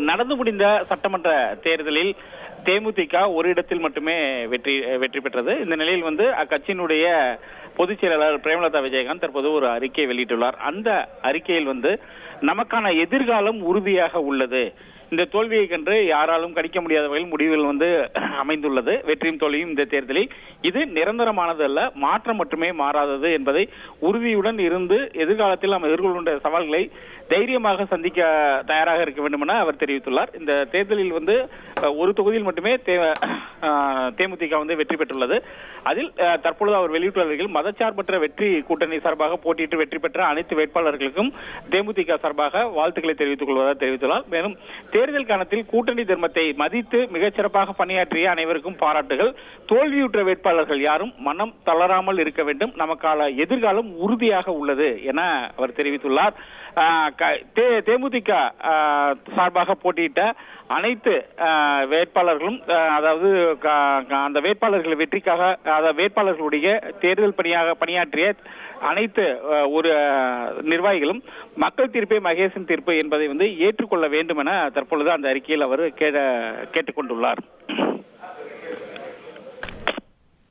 நடந்து முடிந்த சட்டமன்ற தேர்தலில் தேமுதிக ஒரு இடத்தில் மட்டுமே வெற்றி பெற்றது. இந்த நிலையில் அக்கட்சியினுடைய பொதுச் செயலாளர் பிரேமலதா விஜயகாந்த் தற்போது ஒரு அறிக்கையை வெளியிட்டுள்ளார். அந்த அறிக்கையில் நமக்கான எதிர்காலம் உறுதியாக உள்ளது, இந்த தோல்வியை கண்டு யாராலும் கணிக்க முடியாத வகையில் முடிவுகள் அமைந்துள்ளது, வெற்றியும் தோல்வியும் இந்த தேர்தலில் இது நிரந்தரமானது அல்ல, மாற்றம் மட்டுமே மாறாதது என்பதை உறுதியுடன் இருந்து எதிர்காலத்தில் நாம் எதிர்கொள்கின்ற சவால்களை தைரியமாக சந்திக்க தயாராக இருக்க வேண்டும் என அவர் தெரிவித்துள்ளார். இந்த தேர்தலில் ஒரு தொகுதியில் மட்டுமே தேமுதிக வெற்றி பெற்றுள்ளது. அதில் தற்பொழுது அவர் வெளியிட்டுள்ள மதச்சார்பற்ற வெற்றி கூட்டணி சார்பாக போட்டியிட்டு வெற்றி பெற்ற அனைத்து வேட்பாளர்களுக்கும் தேமுதிக சார்பாக வாழ்த்துக்களை தெரிவித்துக் கொள்வதாக தெரிவித்துள்ளார். மேலும் தேர்தல் காலத்தில் கூட்டணி தர்மத்தை மதித்து மிகச்சிறப்பாக பணியாற்றிய அனைவருக்கும் பாராட்டுகள், தோல்வியுற்ற வேட்பாளர்கள் யாரும் மனம் தளராமல் இருக்க வேண்டும், நமக்கான எதிர்காலம் உறுதியாக உள்ளது என அவர் தெரிவித்துள்ளார். தேமுதிக சார்பாக போட்டியிட்ட அனைத்து வேட்பாளர்களும் அதாவது அந்த வேட்பாளர்கள் வெற்றிக்காக வேட்பாளர்களுடைய தேர்தல் பணியாற்றிய அனைத்து ஒரு நிர்வாகிகளும் மக்கள் தீர்ப்பே மகேசன் தீர்ப்பு என்பதை ஏற்றுக்கொள்ள வேண்டும் என தற்பொழுது அந்த அறிக்கையில் அவர் கேட்டுக்கொண்டுள்ளார்.